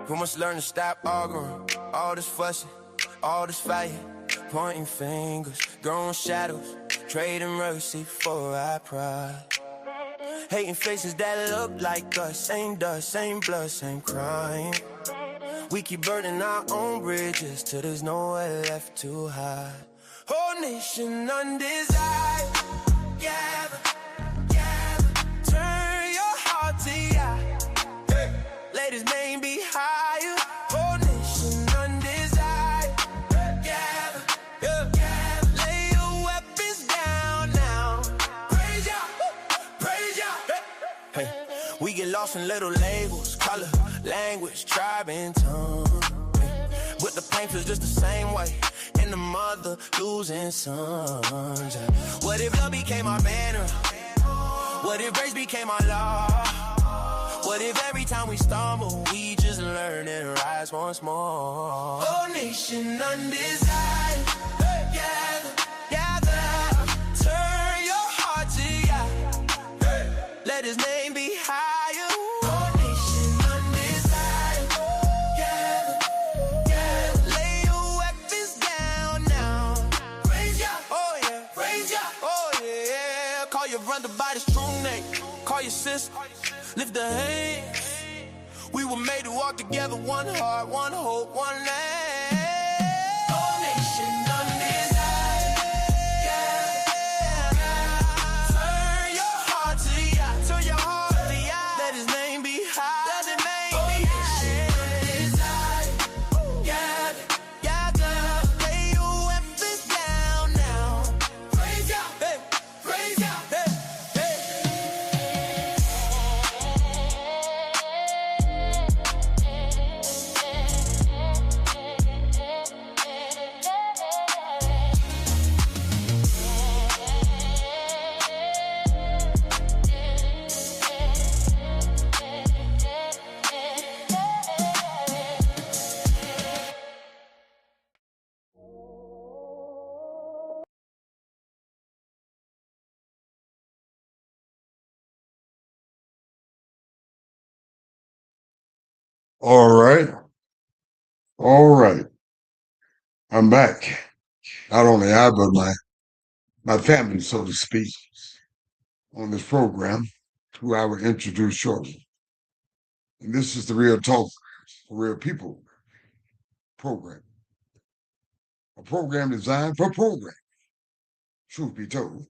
We must learn to stop arguing, all this fussing, all this fighting, pointing fingers, throwing shadows, trading mercy for our pride. Hating faces that look like us, same dust, same blood, same crime. We keep burning our own bridges till there's nowhere left to hide. Whole nation undesired, gather, gather, turn your heart to yeah. Let his name be higher. Whole nation undesired, gather, gather, lay your weapons down now. Praise Yah, praise Yah. Hey, we get lost in little labels, color, language, tribe, and tongue. But the pain feels just the same way, and the mother losing sons. What if love became our banner? What if grace became our law? What if every time we stumble, we just learn and rise once more? Oh, nation undesired, gather, gather, turn your heart to Yah. Let his name be higher. Oh, nation undesired, gather, gather, lay your weapons down now. Praise Yah, oh yeah, praise Yah, oh yeah. Call your brother by his true name, call your sister, lift the hands. We were made to walk together, one heart, one hope, one name. Oh, nation undesired, yeah. Turn your heart to Yah, turn your heart to Yah. Let his name be high, let his name be high. Undesired, gather, lay your weapons down now. Praise Yah, hey, praise Yah, hey, hey. All right. All right. I'm back. Not only I, but my family, so to speak, on this program, who I will introduce shortly. And this is the Real Talk for Real People program. A program designed for program, truth be told.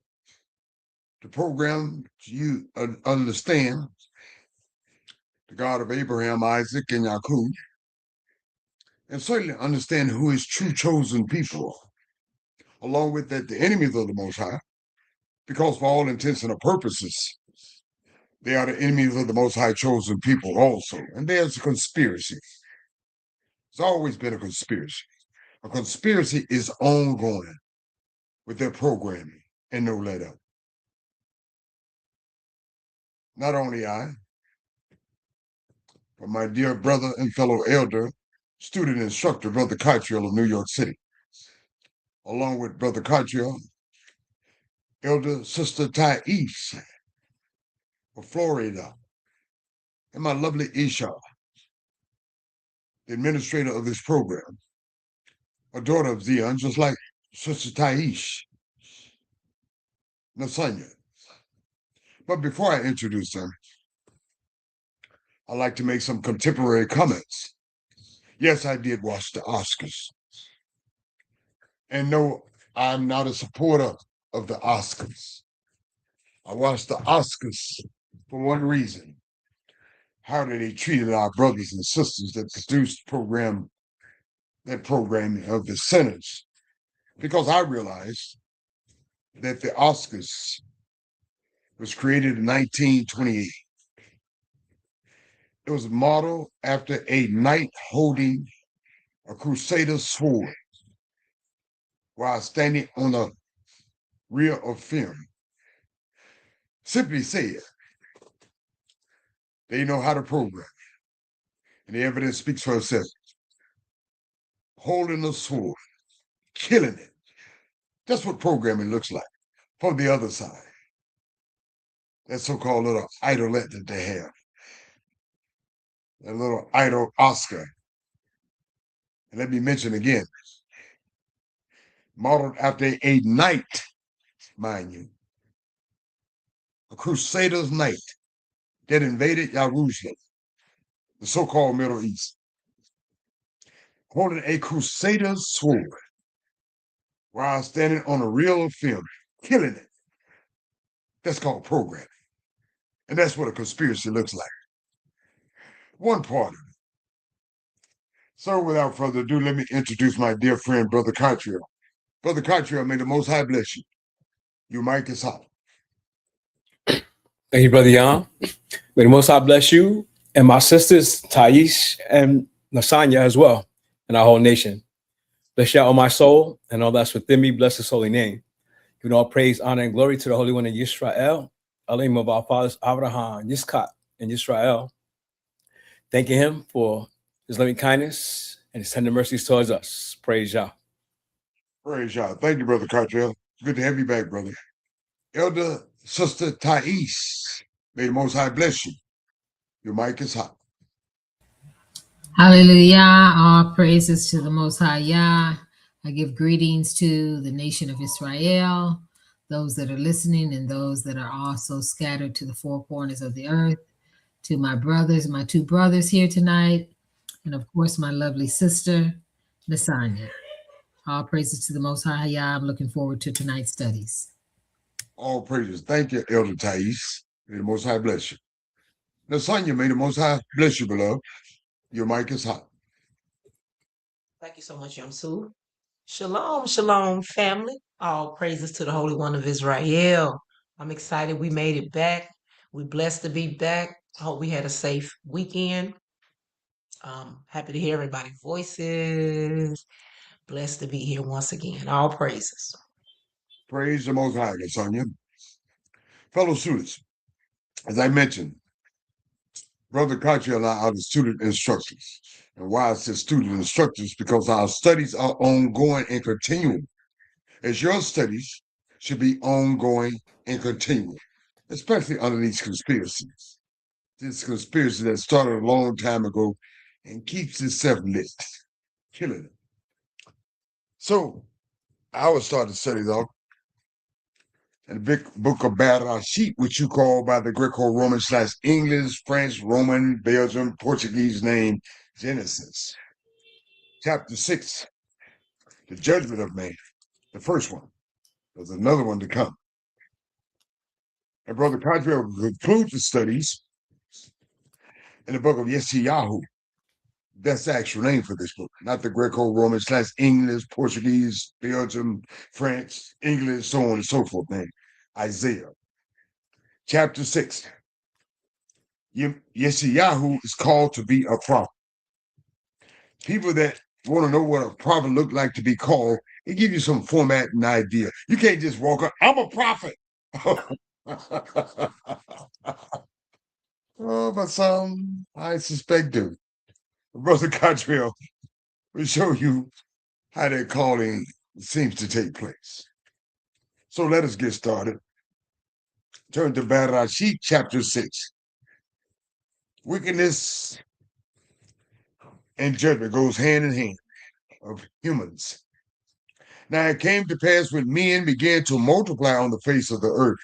The program you understand the God of Abraham, Isaac, and Jacob, and certainly understand who his true chosen people, along with that, the enemies of the Most High, because for all intents and purposes, they are the enemies of the Most High chosen people also. And there's a conspiracy. It's always been a conspiracy. A conspiracy is ongoing with their programming and no let up. Not only I, but my dear brother and fellow elder, student instructor, Brother Cottrell of New York City, along with Brother Cottrell, Elder Sister Thais of Florida, and my lovely Isha, the administrator of this program, a daughter of Zion, just like Sister Thais, Nasanya. But before I introduce them, I'd like to make some contemporary comments. Yes, I did watch the Oscars. And no, I'm not a supporter of the Oscars. I watched the Oscars for one reason. How they treated our brothers and sisters that produced that programming of the sinners. Because I realized that the Oscars was created in 1928. It was modeled after a knight holding a crusader's sword while standing on the rear of film. Simply said, they know how to program. And the evidence speaks for itself. Holding a sword, killing it, That's what programming looks like from the other side. That so-called little idolette that they have. That little idol Oscar. And let me mention again, modeled after a knight, mind you, a crusader's knight that invaded Jerusalem, the so-called Middle East, holding a crusader's sword while standing on a reel of film, killing it. That's called programming. And that's what a conspiracy looks like. One part of it. So without further ado, let me introduce my dear friend, Brother Cottrell. Brother Cottrell, may the Most High bless you. Your mic is hot. Thank you, Brother Yam. May the Most High bless you and my sisters, Thais and Lasanya as well, and our whole nation. Bless you, all my soul, and all that's within me. Bless his holy name. Giving all praise, honor, and glory to the Holy One of Yisrael, Elohim of our fathers, Abraham, Yitzchak, and Yisrael. Thanking him for his loving kindness and his tender mercies towards us. Praise Yah. Praise Yah. Thank you, Brother Cottrell. Good to have you back, brother. Elder Sister Thais, may the Most High bless you. Your mic is hot. Hallelujah. All praises to the Most High Yah. I give greetings to the nation of Israel, those that are listening and those that are also scattered to the four corners of the earth, to my brothers, my two brothers here tonight, and of course, my lovely sister, Nasanya. All praises to the Most High Yah. I'm looking forward to tonight's studies. All praises. Thank you, Elder Thais. May the Most High bless you. Nasanya, may the Most High bless you, beloved. Your mic is hot. Thank you so much, Yamsu. Shalom, shalom, family. All praises to the Holy One of Israel. I'm excited we made it back. We're blessed to be back. I hope we had a safe weekend. Happy to hear everybody's voices. Blessed to be here once again. All praises. Praise the Most High, Nasanya. Fellow students, as I mentioned, Brother Cottrell and I are the student instructors. And why I said student instructors? Because our studies are ongoing and continuing. As your studies should be ongoing and continuing, especially under these conspiracies. This conspiracy that started a long time ago and keeps itself lit, killing it. So I would start the studies off in the big book of Bereshit, which you call by the Greco-Roman / English, French, Roman, Belgian, Portuguese name Genesis. Chapter 6, the judgment of man, the first one. There's another one to come. And Brother Cottrell will conclude the studies in the book of Yeshayahu. That's the actual name for this book, not the Greco-Roman / English, Portuguese, Belgium, French, English, so on and so forth name. Isaiah. Chapter 6. Yeshayahu is called to be a prophet. People that want to know what a prophet looked like to be called, it give you some format and idea. You can't just walk up, I'm a prophet. Oh, but some, I suspect, do. Brother Cottrell will show you how that calling seems to take place. So let us get started. Turn to Bereshit chapter 6. Wickedness and judgment goes hand in hand of humans. Now it came to pass when men began to multiply on the face of the earth,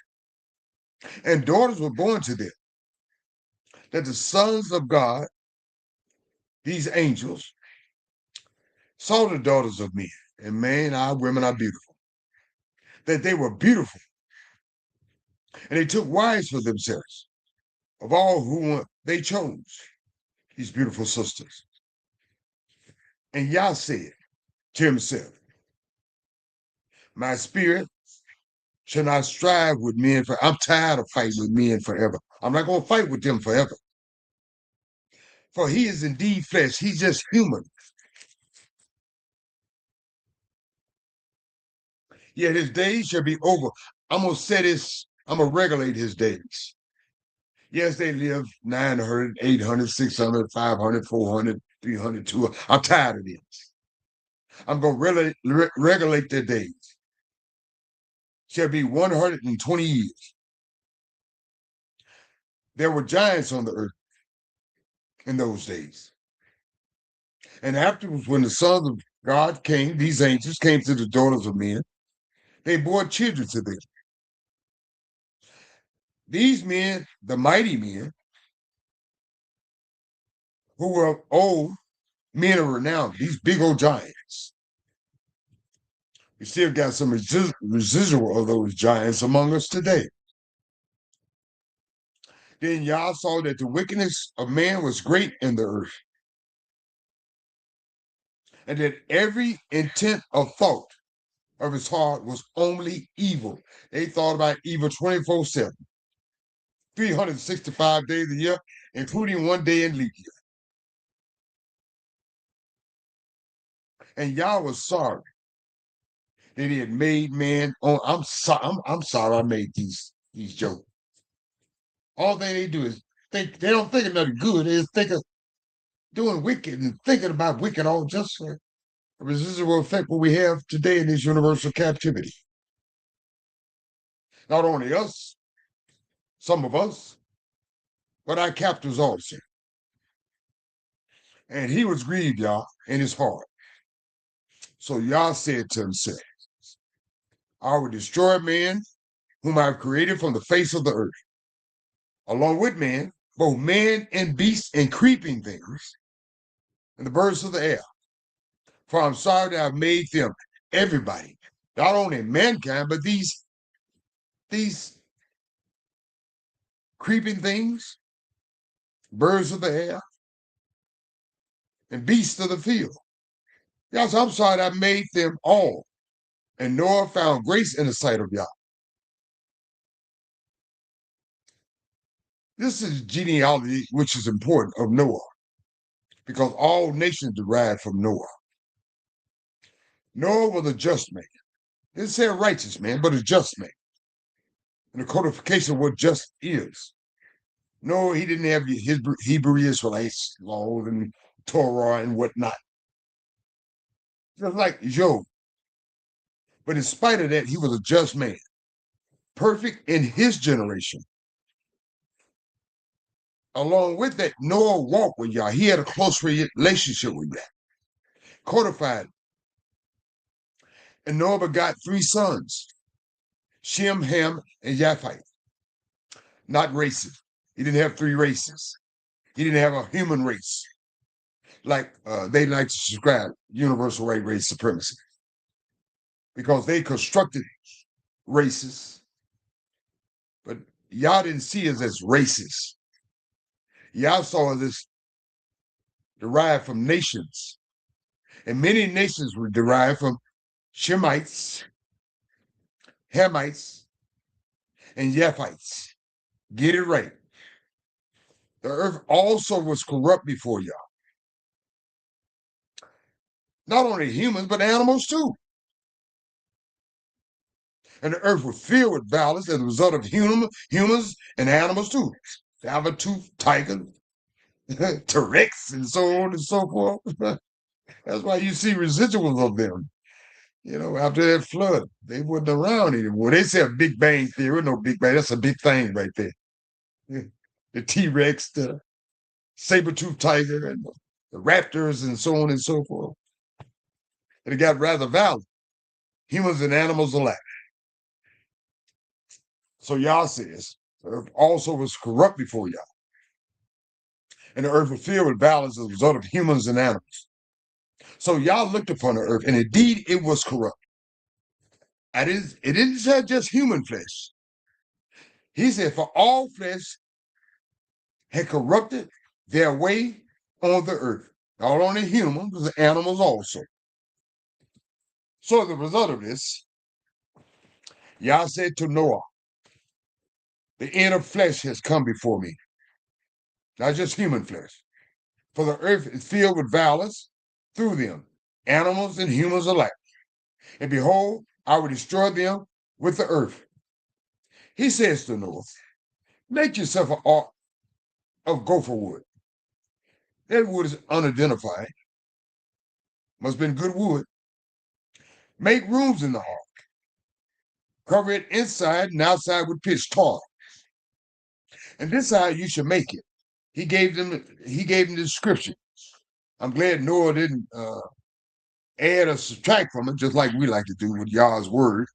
and daughters were born to them, that the sons of God, these angels, saw the daughters of men, and man, our women are beautiful, that they were beautiful, and they took wives for themselves of all whom they chose, these beautiful sisters. And Yah said to himself, my spirit shall not strive with men, for I'm tired of fighting with men forever. I'm not going to fight with them forever. For he is indeed flesh. He's just human. Yet his days shall be over. I'm going to set his, I'm going to regulate his days. Yes, they live 900, 800, 600, 500, 400, 300, 200. I'm tired of this. I'm going to regulate their days. shall be 120 years. There were giants on the earth in those days. And afterwards, when the sons of God came, these angels came to the daughters of men, they bore children to them. These men, the mighty men, who were old, men of renown, these big old giants. We still got some residual of those giants among us today. Then Yah saw that the wickedness of man was great in the earth, and that every intent of thought of his heart was only evil. They thought about evil 24/7, 365 days a year, including one day in leap year. And Yah was sorry that he had made man. Oh, I'm sorry I made these jokes. All thing they do is think. They don't think of nothing good. They just think of doing wicked and thinking about wicked all just for a residual effect what we have today in this universal captivity. Not only us, some of us, but our captors also. And he was grieved, Yah, in his heart. So Yah said to himself, I will destroy man whom I have created from the face of the earth, along with man, both man and beasts and creeping things, and the birds of the air. For I'm sorry that I've made them, everybody, not only mankind, but these creeping things, birds of the air, and beasts of the field. Yes, I'm sorry I made them all. And Noah found grace in the sight of Yah. This is genealogy, which is important, of Noah, because all nations derived from Noah. Noah was a just man. It didn't say a righteous man, but a just man. And the codification of what just is. No, he didn't have his Hebrew Israelites laws and Torah and whatnot. Just like Job. But in spite of that, he was a just man, perfect in his generation. Along with that, Noah walked with Yah. He had a close relationship with Yah, codified. And Noah begot 3 sons, Shem, Ham, and Japheth. Not races. He didn't have 3 races. He didn't have a human race, like they like to subscribe universal white race supremacy, because they constructed races, but Yah didn't see us as races. Yah saw us derived from nations, and many nations were derived from Shemites, Hamites, and Japhites. Get it right. The earth also was corrupt before Yah. Not only humans, but animals too. And the earth was filled with violence as a result of humans and animals too. Saber-tooth tiger, T-Rex, and so on and so forth. That's why you see residuals of them. You know, after that flood, they wasn't around anymore. They say a Big Bang Theory. No Big Bang. That's a big thing right there. The T-Rex, the saber-tooth tiger, and the raptors, and so on and so forth. And it got rather violent. Humans and animals alike. So Yah says, the earth also was corrupt before Yah. And the earth was filled with violence as a result of humans and animals. So Yah looked upon the earth, and indeed it was corrupt. And it didn't say just human flesh. He said, for all flesh had corrupted their way on the earth. Not only humans, but animals also. So as a result of this, Yah said to Noah, the end of flesh has come before me. Not just human flesh. For the earth is filled with violence through them, animals and humans alike. And behold, I will destroy them with the earth. He says to Noah, make yourself an ark of gopher wood. That wood is unidentified. Must have been good wood. Make rooms in the ark. Cover it inside and outside with pitch tar. And this is how you should make it. He gave them the description. I'm glad Noah didn't add or subtract from it, just like we like to do with Yah's word.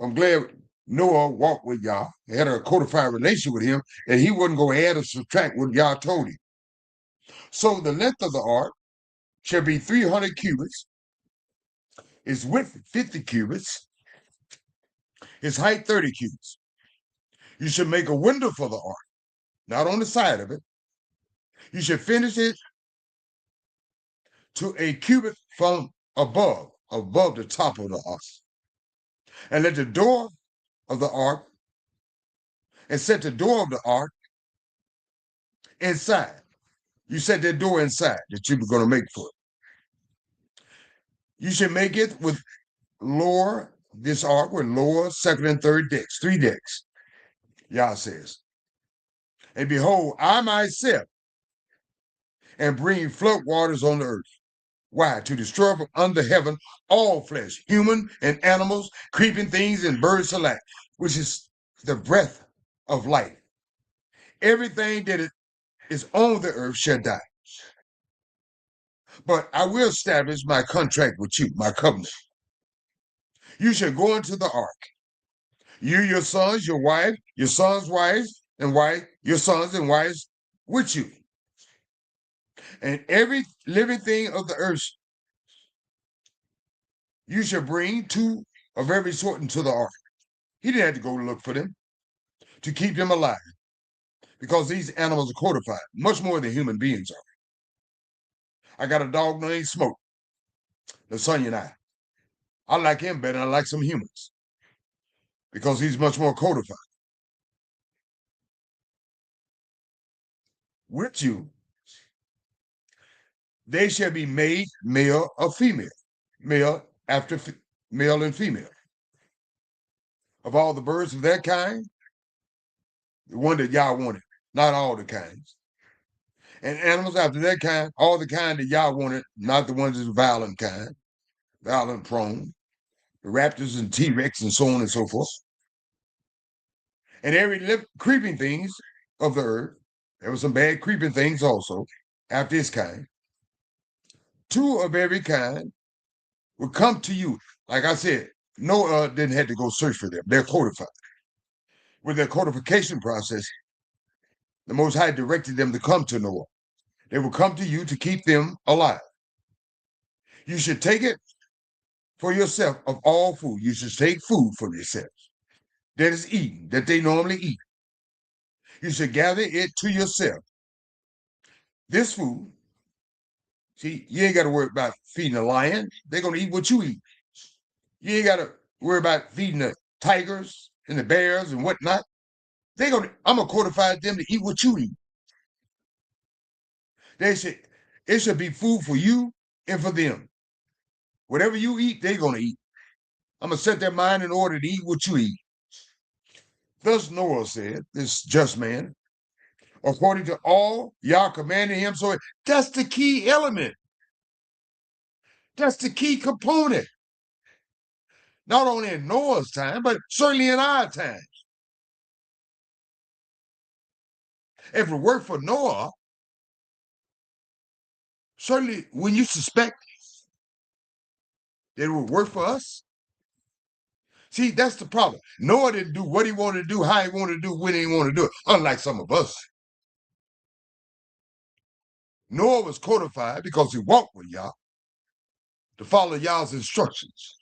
I'm glad Noah walked with Yah, had a codified relation with him, and he wasn't going to add or subtract what Yah told him. So the length of the ark shall be 300 cubits, its width 50 cubits, its height 30 cubits. You should make a window for the ark, not on the side of it. You should finish it to a cubit from above the top of the ark. And let the door of the ark, and set the door of the ark inside. You set that door inside that you were going to make for it. You should make it with this ark with lower, second, and third decks, 3 decks, Yah says. And behold, I myself am bringing flood waters on the earth. Why? To destroy from under heaven all flesh, human and animals, creeping things, and birds alike, which is the breath of life. Everything that is on the earth shall die. But I will establish my contract with you, my covenant. You shall go into the ark. You, your sons, your wife, your sons' wives, and your sons and wives with you. And every living thing of the earth you shall bring 2 of every sort into the ark. He didn't have to go look for them to keep them alive, because these animals are codified, much more than human beings are. I got a dog named Smoke, the son and I like him better than I like some humans, because he's much more codified. With you, they shall be made male or female, male after male and female. Of all the birds of that kind, the one that Yah wanted, not all the kinds. And animals after that kind, all the kind that Yah wanted, not the ones that's violent kind, violent prone, the raptors and T-Rex and so on and so forth. And every creeping things of the earth, there were some bad creeping things also, after this kind. 2 of every kind will come to you. Like I said, Noah didn't have to go search for them. They're codified. With their codification process, the Most High directed them to come to Noah. They will come to you to keep them alive. You should take it for yourself of all food. You should take food for yourself that is eaten, that they normally eat. You should gather it to yourself. This food, see, you ain't got to worry about feeding a lion. They're going to eat what you eat. You ain't got to worry about feeding the tigers and the bears and whatnot. I'm going to codify them to eat what you eat. It should be food for you and for them. Whatever you eat, they're going to eat. I'm going to set their mind in order to eat what you eat. Thus Noah said, this just man, according to all Yah commanded him. So that's the key element. That's the key component. Not only in Noah's time, but certainly in our time. If it worked for Noah, certainly when you suspect that it would work for us. See, that's the problem. Noah didn't do what he wanted to do, how he wanted to do, when he wanted to do it, unlike some of us. Noah was codified because he walked with Yah to follow Yah's instructions,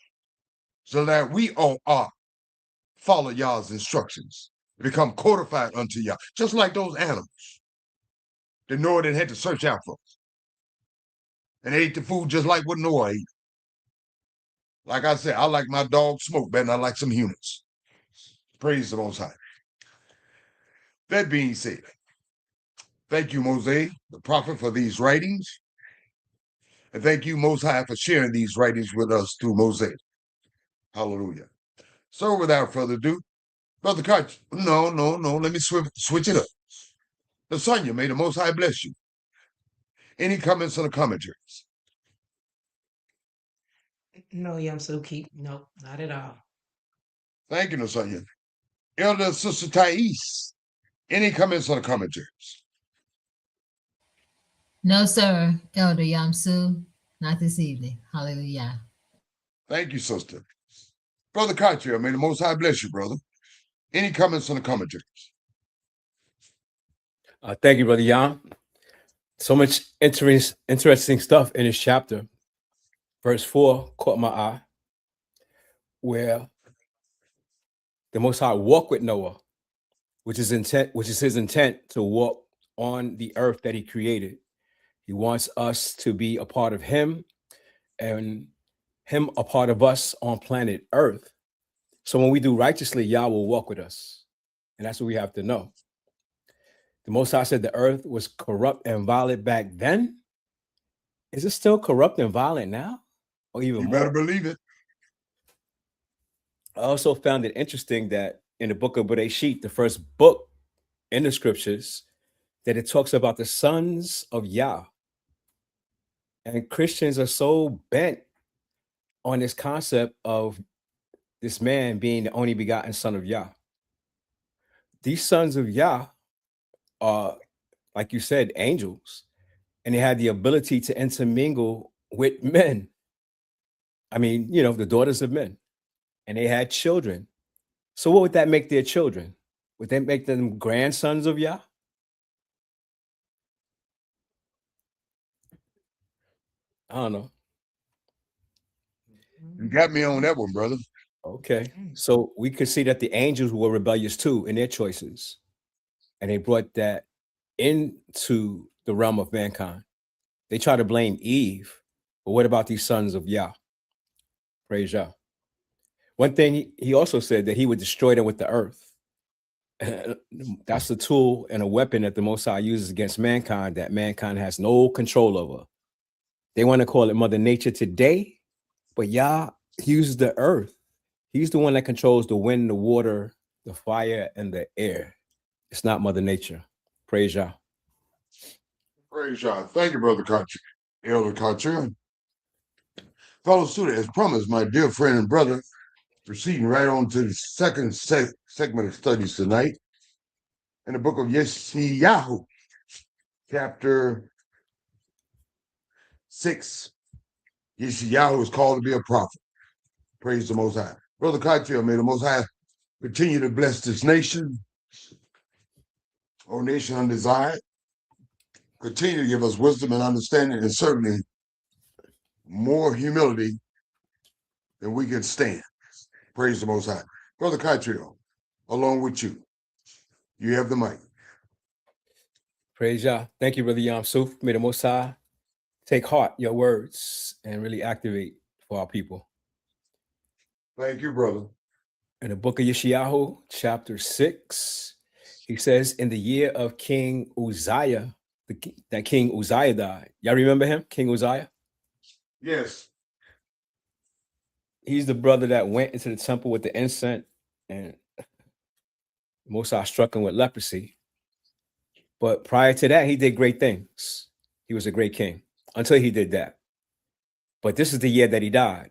so that we all are follow Yah's instructions, become codified unto Yah, just like those animals that Noah didn't have to search out for. And they ate the food just like what Noah ate. Like I said, I like my dog Smoke better than I like some humans. Praise the Most High. That being said, thank you, Moshe, the prophet, for these writings. And thank you, Most High, for sharing these writings with us through Moshe. Hallelujah. So without further ado, Brother Koch, no, let me switch it up. Lasagna, may the Most High bless you. Any comments on the commentaries? No, Yamsuki. No, not at all. Thank you, Nasonia. Elder Sister Thais, any comments on the commentaries? No, sir, Elder Yamsu, not this evening. Hallelujah. Thank you, sister. Brother Cartier, may the Most High bless you, brother. Any comments on the commentaries? Thank you, Brother Yam. So much interesting stuff in this chapter. Verse 4 caught my eye, where the Most High walked with Noah, which is his intent to walk on the earth that he created. He wants us to be a part of him and him a part of us on planet Earth. So when we do righteously, Yah will walk with us. And that's what we have to know. The Most High said the earth was corrupt and violent back then. Is it still corrupt and violent now? Or even You more? better believe it. I also found it interesting that in the book of Bereshit, the first book in the scriptures, that it talks about the sons of Yah. And Christians are so bent on this concept of this man being the only begotten son of Yah. These sons of Yah are, like you said, angels, and they had the ability to intermingle with men. I mean, you know, the daughters of men, and they had children. So what would that make their children? Would that make them grandsons of Yah? I don't know. You got me on that one, brother. Okay. So we could see that the angels were rebellious too in their choices. And they brought that into the realm of mankind. They try to blame Eve, but what about these sons of Yah? Praise Yah. One thing he also said that he would destroy them with the earth. That's a tool and a weapon that the Most High uses against mankind that mankind has no control over. They want to call it Mother Nature today, but Yah uses the earth. He's the one that controls the wind, the water, the fire, and the air. It's not Mother Nature. Praise Yah. Praise Yah. Thank you, Brother Cartier. Elder Cartier. Fellow student, as promised, my dear friend and brother, proceeding right on to the second segment of studies tonight in the book of Yeshayahu, chapter 6. Yeshayahu is called to be a prophet. Praise the Most High. Brother Cartier, may the Most High continue to bless this nation, O nation undesired. Continue to give us wisdom and understanding, and certainly more humility than we can stand. Praise the Most High. Brother Cartier, along with you, you have the mic. Praise Yah. Thank you, Brother Yamsuf. May the Most High take heart your words and really activate for our people. Thank you, brother. In the book of Yeshayahu, chapter 6, he says, in the year of King Uzziah, that King Uzziah died. Y'all remember him, King Uzziah? Yes. He's the brother that went into the temple with the incense, and Moses struck him with leprosy. But prior to that, he did great things. He was a great king until he did that. But this is the year that he died.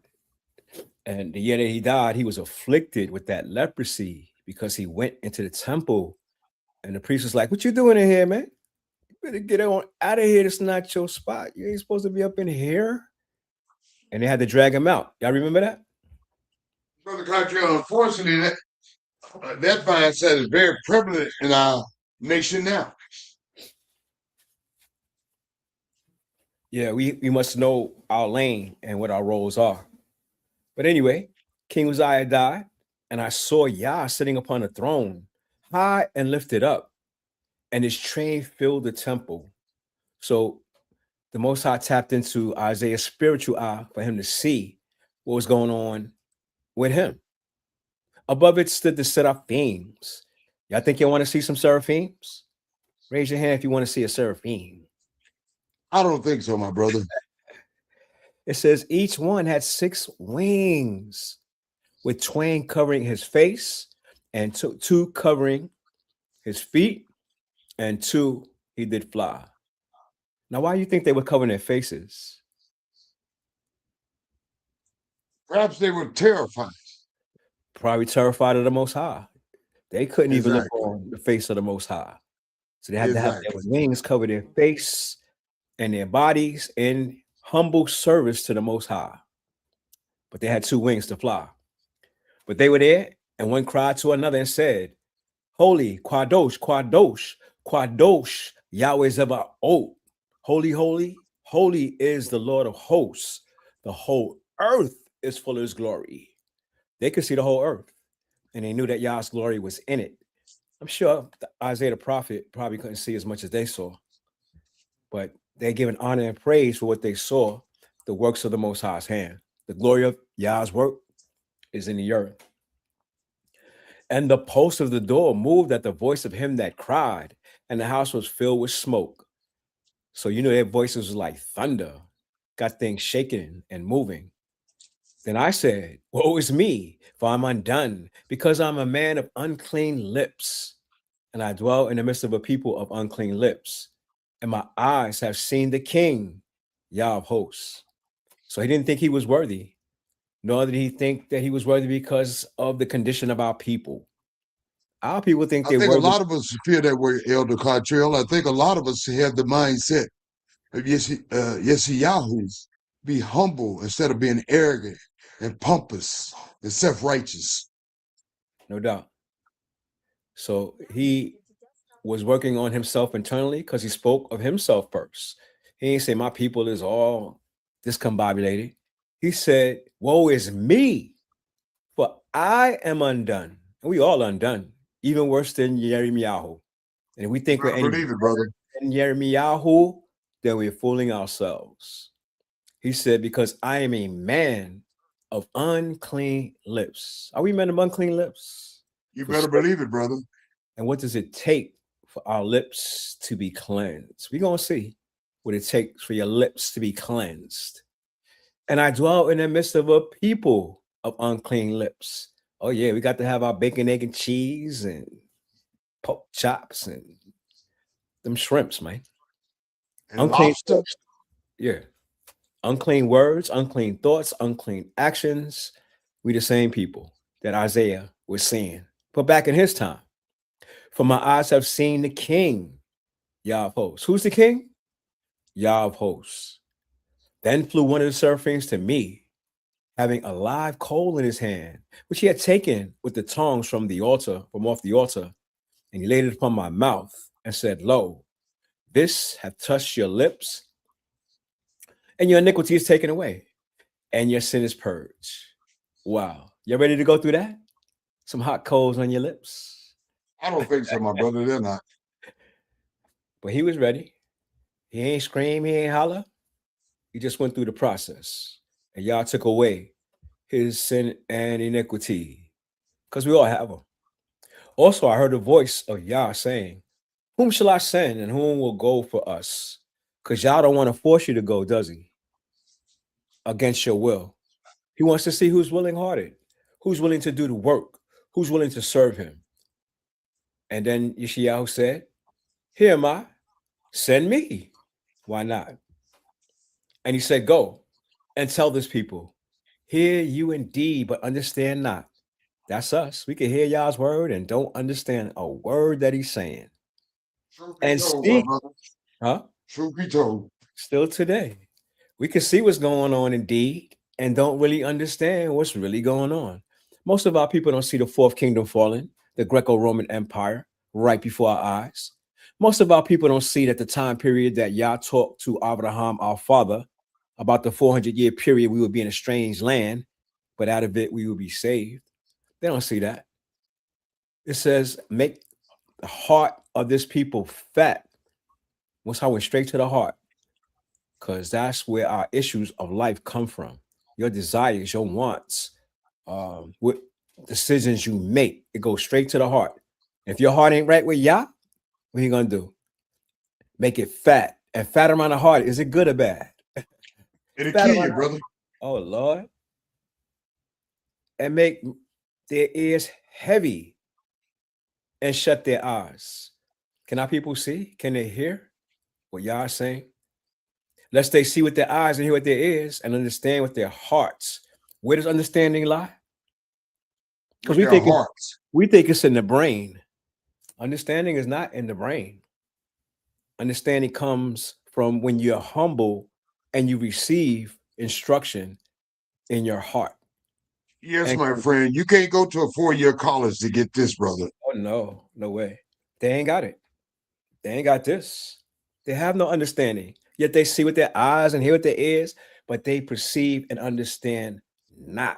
And the year that he died, he was afflicted with that leprosy because he went into the temple. And the priest was like, what you doing in here, man? You better get on out of here. It's not your spot. You ain't supposed to be up in here. And they had to drag him out. Y'all remember that? Brother Cartier, unfortunately, that mindset is very prevalent in our nation now. Yeah, we must know our lane and what our roles are. But anyway, King Uzziah died, and I saw Yah sitting upon a throne, high and lifted up, and his train filled the temple. So the Most High tapped into Isaiah's spiritual eye for him to see what was going on with him. Above it stood the seraphims. Y'all think you want to see some seraphims? Raise your hand if you want to see a seraphim. I don't think so, my brother. It says each one had 6 wings, with twain covering his face, and two covering his feet, and 2 he did fly. Now, why do you think they were covering their faces? Perhaps they were terrified. probably terrified of the Most High. They couldn't even look Exactly. on the face of the Most High. So they had to have their Exactly. wings cover their face and their bodies in humble service to the Most High. But they had two wings to fly. But they were there, and one cried to another and said, Holy, Kwadosh, Kwadosh, Kwadosh, Yahweh Zebaoth. Holy, holy, holy is the Lord of hosts. The whole earth is full of his glory. They could see the whole earth, and they knew that Yah's glory was in it. I'm sure Isaiah the prophet probably couldn't see as much as they saw, but they're giving honor and praise for what they saw, the works of the Most High's hand. The glory of Yah's work is in the earth. And the post of the door moved at the voice of him that cried, and the house was filled with smoke. So you know their voices was like thunder, got things shaking and moving. Then I said, woe is me, for I'm undone, because I'm a man of unclean lips, and I dwell in the midst of a people of unclean lips, and my eyes have seen the King, Yah of hosts. So he didn't think he was worthy, nor did he think that he was worthy because of the condition of our people. Our people think I they're think a worthy. lot of us feel that way, Elder Cottrell. I think a lot of us have the mindset of Yahoo, be humble instead of being arrogant and pompous and self-righteous. No doubt. So he was working on himself internally because he spoke of himself first. He didn't say my people is all discombobulated. He said, woe is me, for I am undone. And we all undone, even worse than Yirmiyahu. And if we think we're I any believe it, brother. than Yirmiyahu, then we're fooling ourselves. He said, because I am a man of unclean lips. Are we men of unclean lips? You For better sure. believe it, brother. And what does it take for our lips to be cleansed? We're going to see what it takes for your lips to be cleansed. And I dwell in the midst of a people of unclean lips. Oh, yeah, we got to have our bacon, egg, and cheese and pork chops and them shrimps, man. And Unclean lobster. thoughts. Yeah. Unclean words, unclean thoughts, unclean actions. We the same people that Isaiah was seeing. But back in his time, for my eyes have seen the King, Yah of hosts. Who's the King? Yah of hosts. Then flew one of the seraphims to me, having a live coal in his hand, which he had taken with the tongs from the altar, from off the altar, and he laid it upon my mouth and said, Lo, this hath touched your lips, and your iniquity is taken away, and your sin is purged. Wow. You ready to go through that? Some hot coals on your lips. I don't think so, my brother. They're not. But he was ready. He ain't scream, he ain't holler. He just went through the process. And Yah took away his sin and iniquity. Because we all have them. Also, I heard the voice of Yah saying, whom shall I send and whom will go for us? Because Yah don't want to force you to go, does he? Against your will. He wants to see who's willing-hearted, who's willing to do the work, who's willing to serve him. And then Yeshayahu said, here am I, send me. Why not? And he said, go and tell this people, hear you indeed, but understand not. That's us. We can hear Yah's word and don't understand a word that he's saying. Truth be And told, speak, my brother. huh? Truth be told. Still today. We can see what's going on indeed and don't really understand what's really going on. Most of our people don't see the fourth kingdom falling, the Greco-Roman Empire, right before our eyes. Most of our people don't see that the time period that Yah talked to Abraham, our father, about the 400-year period we would be in a strange land, but out of it we will be saved. They don't see that. It says, make the heart of this people fat. Once I went straight to the heart, because that's where our issues of life come from. Your desires, your wants, what decisions you make, it goes straight to the heart. If your heart ain't right with Yah, what are you going to do? Make it fat. And fat around the heart, is it good or bad? It'll Fat kill around you, the brother. Oh, Lord. And make their ears heavy and shut their eyes. Can our people see? Can they hear what Yah is saying? Lest they see with their eyes and hear with their ears and understand with their hearts. Where does understanding lie? Because with their hearts. we think it's in the brain. Understanding is not in the brain. Understanding comes from when you're humble and you receive instruction in your heart. Yes, And my friend. You can't go to a 4-year college to get this, brother. oh no way. They ain't got it. They ain't got this. They have no understanding. Yet they see with their eyes and hear with their ears, but they perceive and understand not.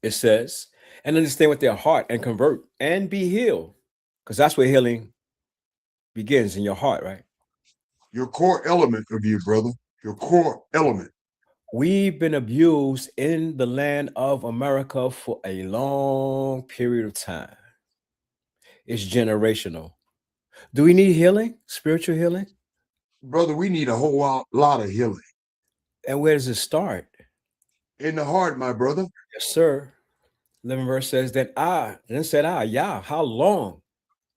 It says, and understand with their heart and convert and be healed. Because that's where healing begins, in your heart, right? Your core element of you, brother. Your core element. We've been abused in the land of America for a long period of time. It's generational. Do we need healing, spiritual healing? Brother, we need a whole lot of healing. And where does it start? In the heart, my brother. Yes, sir. 11 verse says, then said I, Yah, how long?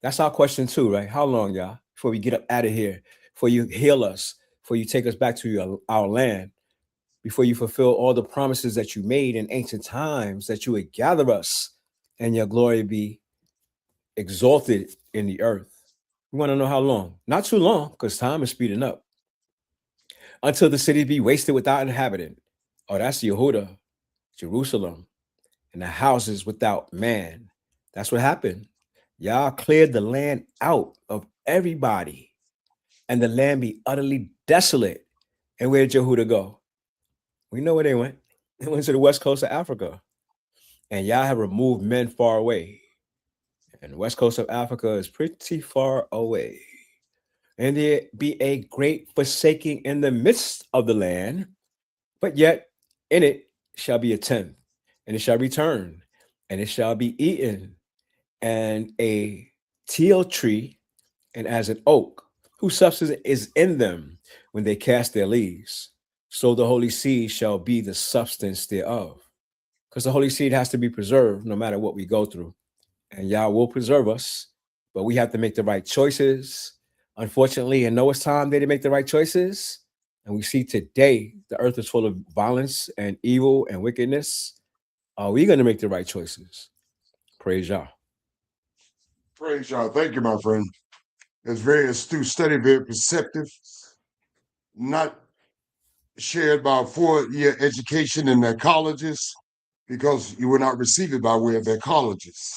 That's our question too, right? How long, Yah, before we get up out of here, before you heal us, before you take us back to our land, before you fulfill all the promises that you made in ancient times, that you would gather us and your glory be exalted in the earth. We want to know how long. Not too long, because time is speeding up. Until the city be wasted without inhabitant. Oh, that's Yehuda, Jerusalem, and the houses without man. That's what happened. Y'all cleared the land out of everybody, and the land be utterly desolate. And where did Yehuda go? We know where they went. They went to the west coast of Africa. And y'all have removed men far away. And the west coast of Africa is pretty far away. And there be a great forsaking in the midst of the land, but yet in it shall be a tenth, and it shall return, and it shall be eaten, and a teal tree, and as an oak, whose substance is in them when they cast their leaves. So the holy seed shall be the substance thereof. Because the holy seed has to be preserved no matter what we go through. And Yah will preserve us, but we have to make the right choices. Unfortunately, in Noah's time, they didn't make the right choices. And we see today the earth is full of violence and evil and wickedness. Are we going to make the right choices? Praise Yah. Praise Yah. Thank you, my friend. It's very astute study, very perceptive. Not shared by a 4-year education in their colleges, because you will not receive it by way of their colleges.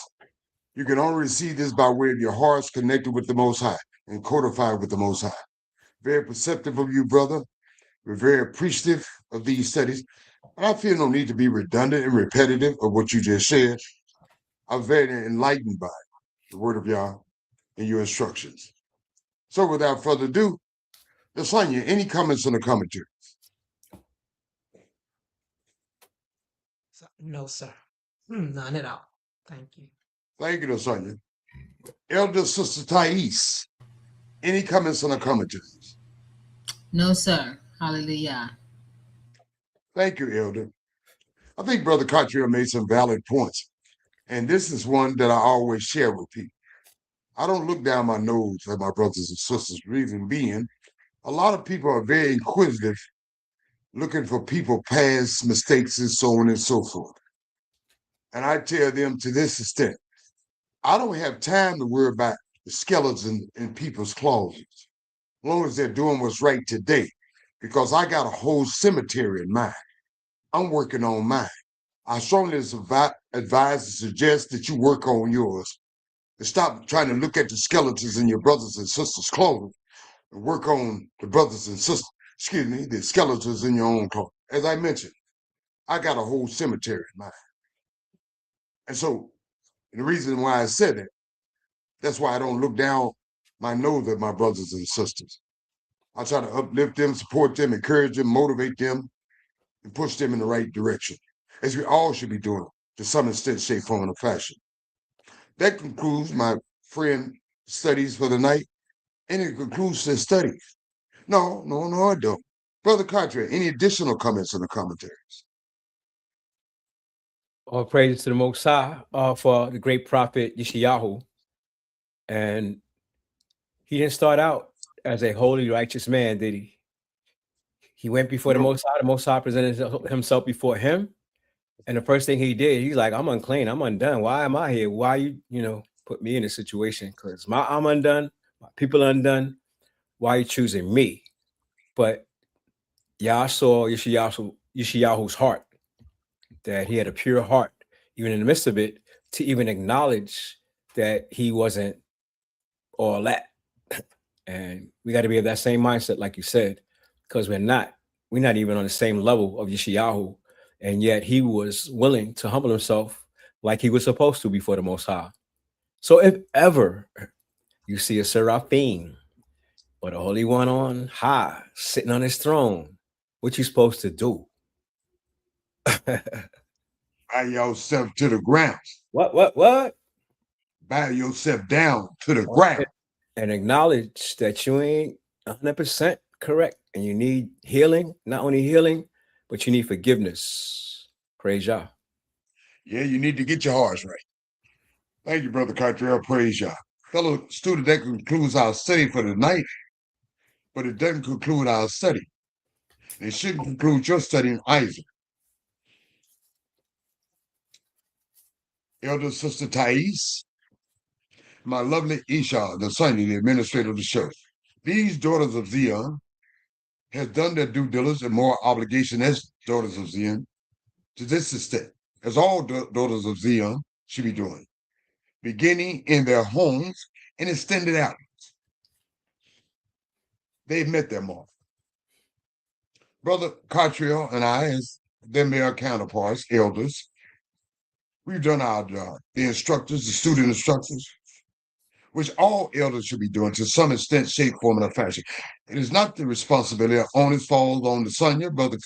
You can only receive this by way of your hearts connected with the Most High and codified with the Most High. Very perceptive of you, brother. We're very appreciative of these studies. And I feel no need to be redundant and repetitive of what you just shared. I'm very enlightened by the word of Yah and your instructions. So without further ado, Lasanya, any comments on the commentary? No, sir. None at all. Thank you. Thank you, Lasanya. Elder Sister Thais, any comments on the commentaries? No, sir. Hallelujah. Thank you, Elder. I think Brother Cottrell made some valid points, and this is one that I always share with people. I don't look down my nose at my brothers and sisters, reason being, a lot of people are very inquisitive, looking for people past mistakes and so on and so forth. And I tell them to this extent, I don't have time to worry about the skeletons in people's closets, as long as they're doing what's right today, because I got a whole cemetery in mind. I'm working on mine. I strongly advise and suggest that you work on yours and stop trying to look at the skeletons in your brothers and sisters' clothing and work on the brothers and sisters, the skeletons in your own clothing. As I mentioned, I got a whole cemetery in mind. And so the reason why I said that, that's why I don't look down my nose at my brothers and sisters. I try to uplift them, support them, encourage them, motivate them, and push them in the right direction, as we all should be doing to some extent, shape, form, or fashion. That concludes my friend studies for the night, and it concludes the studies. No, I don't. Brother Cottrell, any additional comments on the commentaries? All praise to the Most High for the great prophet Yeshayahu. And he didn't start out as a holy, righteous man, did he? He went before the Most High. The Most High presented himself before him. And the first thing he did, he's like, I'm unclean, I'm undone. Why am I here? Why you put me in this situation? Because I'm undone, my people undone. Why are you choosing me? But Yah saw Yeshayahu's heart, that he had a pure heart, even in the midst of it, to even acknowledge that he wasn't all that. And we got to be of that same mindset, like you said, because we're not even on the same level of Yeshayahu. And yet he was willing to humble himself like he was supposed to before the Most High. So if ever you see a seraphim or the Holy One on high, sitting on his throne, what you supposed to do? Bow yourself to the ground. What? Bow yourself down to the ground. And acknowledge that you ain't 100% correct and you need healing, not only healing, but you need forgiveness. Praise Yah. Yeah, you need to get your hearts right. Thank you, Brother Cottrell. Praise Yah. Fellow student, that concludes our study for tonight, but it doesn't conclude our study. It shouldn't conclude your studying either. Elder Sister Thais, my lovely Isha, the Sunday, the administrator of the church. These daughters of Zion has done their due diligence and more obligation as daughters of Zion to this extent, as all daughters of Zion should be doing, beginning in their homes and extended out. They've met their mark. Brother Cottrell and I, as their male counterparts, elders, we've done our job. The instructors, the student instructors, which all elders should be doing to some extent, shape, form, and fashion. It is not the responsibility that only falls on the Sonia, Brother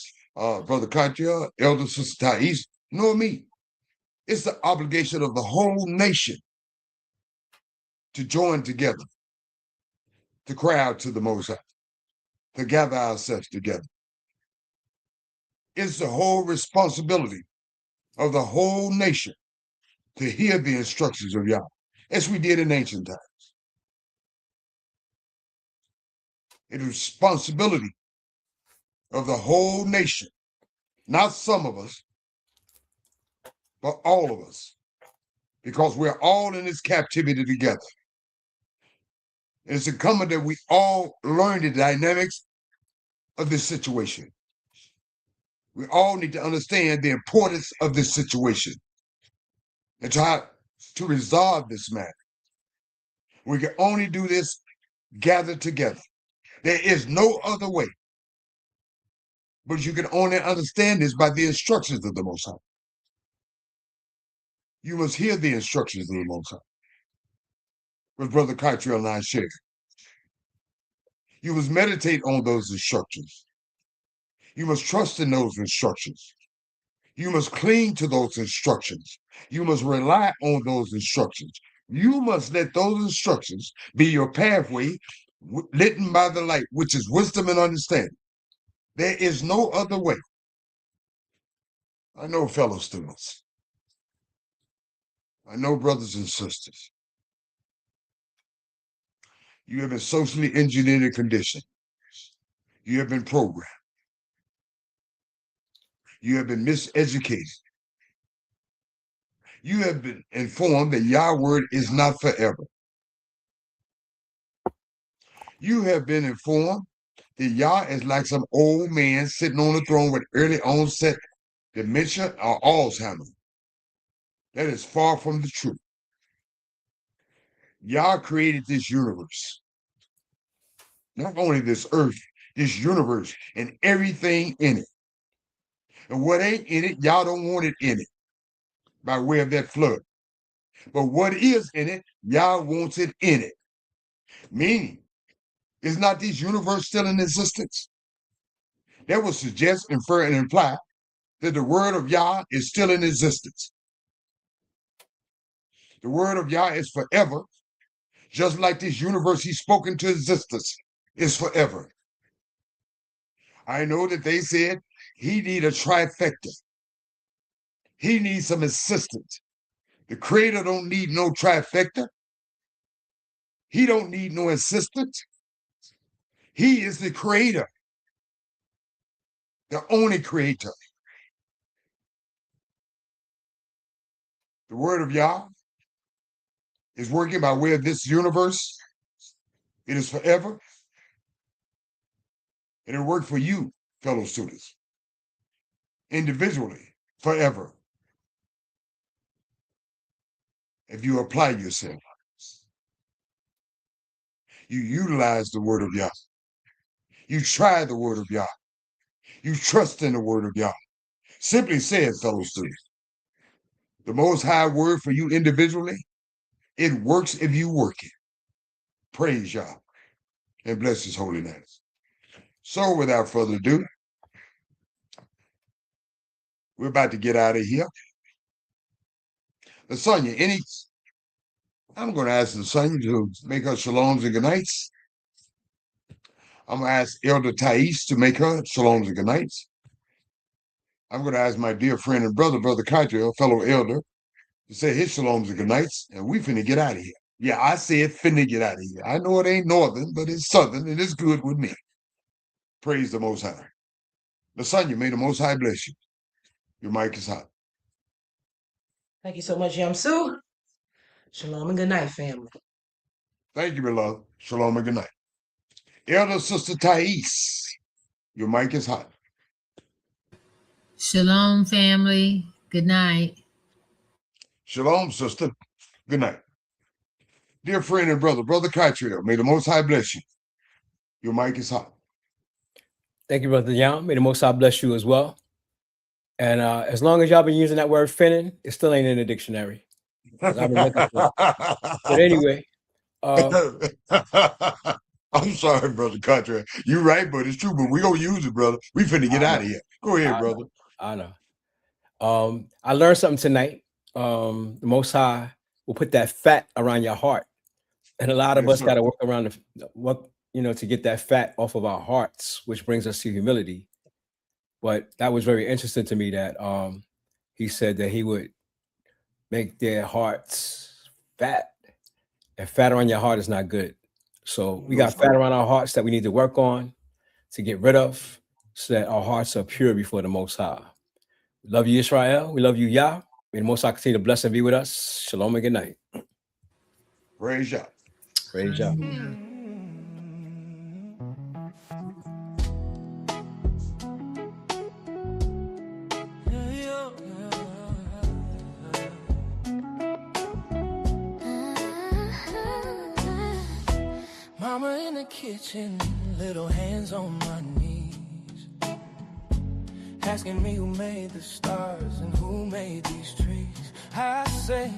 Cottrell, Elder Sister Thais, nor me. It's the obligation of the whole nation to join together, to cry out to the Most High, to gather ourselves together. It's the whole responsibility of the whole nation to hear the instructions of Yah, as we did in ancient times. It is responsibility of the whole nation, not some of us, but all of us, because we're all in this captivity together. It's incumbent that we all learn the dynamics of this situation. We all need to understand the importance of this situation and try to resolve this matter. We can only do this gathered together. There is no other way. But you can only understand this by the instructions of the Most High. You must hear the instructions of the Most High, which Brother Cottrell and I shared. You must meditate on those instructions. You must trust in those instructions. You must cling to those instructions. You must rely on those instructions. You must let those instructions be your pathway, lit by the light, which is wisdom and understanding. There is no other way. I know, fellow students. I know, brothers and sisters. You have been socially engineered and conditioned. You have been programmed. You have been miseducated. You have been informed that Yah word is not forever. You have been informed that Yah is like some old man sitting on the throne with early onset dementia or Alzheimer's. That is far from the truth. Yah created this universe. Not only this earth, this universe, and everything in it. And what ain't in it, Yah don't want it in it by way of that flood. But what is in it, Yah wants it in it. Meaning, is not this universe still in existence? That would suggest, infer, and imply that the word of Yah is still in existence. The word of Yah is forever, just like this universe he spoke into existence is forever. I know that they said he need a trifecta. He needs some assistance. The creator don't need no trifecta. He don't need no assistance. He is the creator, the only creator. The word of Yah is working by way of this universe. It is forever. And it'll work for you, fellow students, individually, forever. If you apply yourself, you utilize the word of Yah. You try the word of Yah. You trust in the word of Yah. Simply said, fellow students, the Most High word for you individually, it works if you work it. Praise Yah and bless his holy name. So without further ado, we're about to get out of here. Lasagna, I'm going to ask Lasagna to make her shalom and good nights. I'm going to ask Elder Thais to make her shalom and good nights. I'm going to ask my dear friend and brother Kaitrell, fellow elder, to say his shalom and good nights, and we finna get out of here. Yeah, I said finna get out of here. I know it ain't northern, but it's southern, and it's good with me. Praise the Most High. Lasagna, may the Most High bless you. Your mic is hot. Thank you so much, Yamsu. Shalom and good night, family. Thank you, beloved. Shalom and good night. Elder Sister Thais, your mic is hot. Shalom, family. Good night. Shalom, sister. Good night. Dear friend and brother Kaitrell, may the Most High bless you. Your mic is hot. Thank you, Brother Yam. May the Most High bless you as well. And as long as y'all been using that word finning, it still ain't in the dictionary. I've been looking for it. But anyway. I'm sorry, Brother Kaitrell. You're right, but it's true. But we gonna use it, brother. We finna get out of here. Go ahead, brother. I know. I learned something tonight. The Most High will put that fat around your heart, and a lot of us got to work around to get that fat off of our hearts, which brings us to humility. But that was very interesting to me that he said that he would make their hearts fat, and fat around your heart is not good. So we got fat around our hearts that we need to work on to get rid of, so that our hearts are pure before the Most High. We love you, Israel. We love you, Yah. May the Most High continue to bless and be with us. Shalom and good night. Praise Yah. Praise Yah. Mama in the kitchen, little hands on my knees, asking me who made the stars and who made these trees. I say,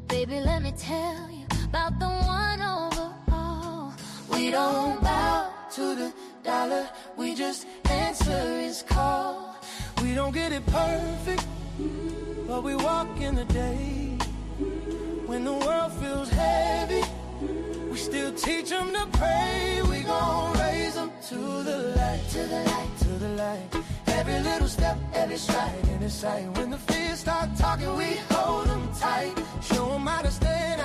baby, let me tell you about the one over all. We don't bow to the dollar, we just answer his call. We don't get it perfect, but we walk in the day. When the world feels heavy, we still teach them to pray. We gon' raise them to the light, to the light, to the light. Every little step, every stride in his sight. When the fears start talking, we hold them tight. Show them how to stand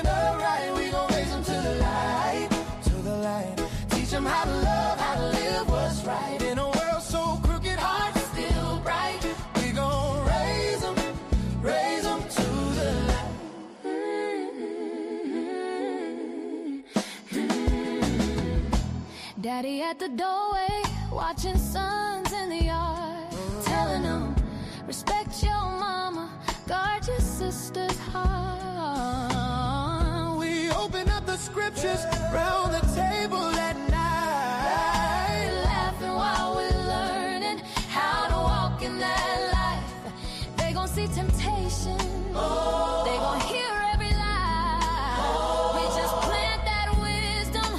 upright. We gon' raise them to the light, to the light. Teach them how to love, how to live what's right. In a world so crooked, hearts still bright. We gon' raise them to the light. Daddy at the doorway, watching sons in the yard, telling them, respect your mama, guard your sister's heart. We open up the scriptures round the table at night, laughing while we're learning how to walk in that life. They gon' see temptation, they gon' hear every lie. We just plant that wisdom,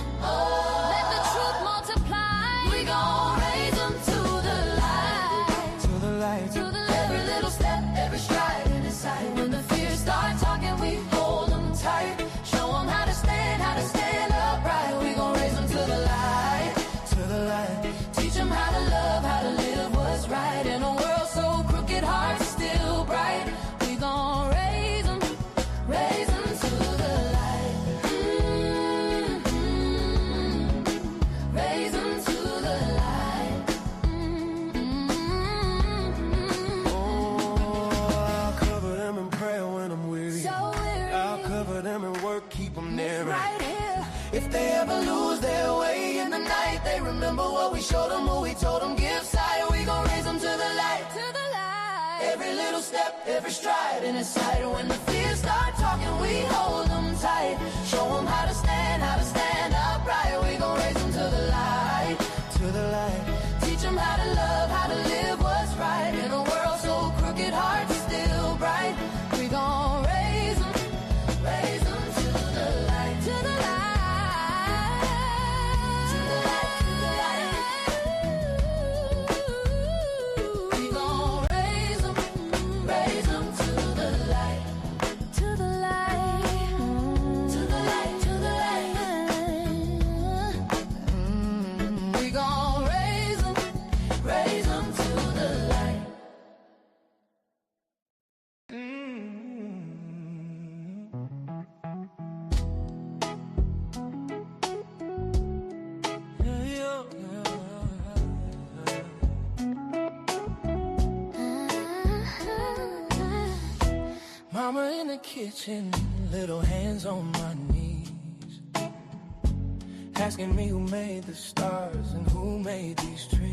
let the truth multiply. We gon' raise them to the light, to the light. to the every little step, every stride in his sight. When the fears start talking, we hold them tight. Show them how to stand upright. We gon' raise them to the light. They remember what we showed them, who we told them, give side, and we gon' raise them to the light. To the light. Every little step, every stride in his sight. And when the fears start talking, we hold them tight. Show them how to stand upright. We gon' raise them to the light, to the light. Teach them how to love, how to live what's right. In a world so crooked, hearts still bright. We gon' raise them to the light. To the light. To the light, to the light. We gon' raise them to the light. To the light. To the light, to the light. We gon' raise them to the light. Mama in the kitchen, little hands on my knees, asking me who made the stars and who made these trees.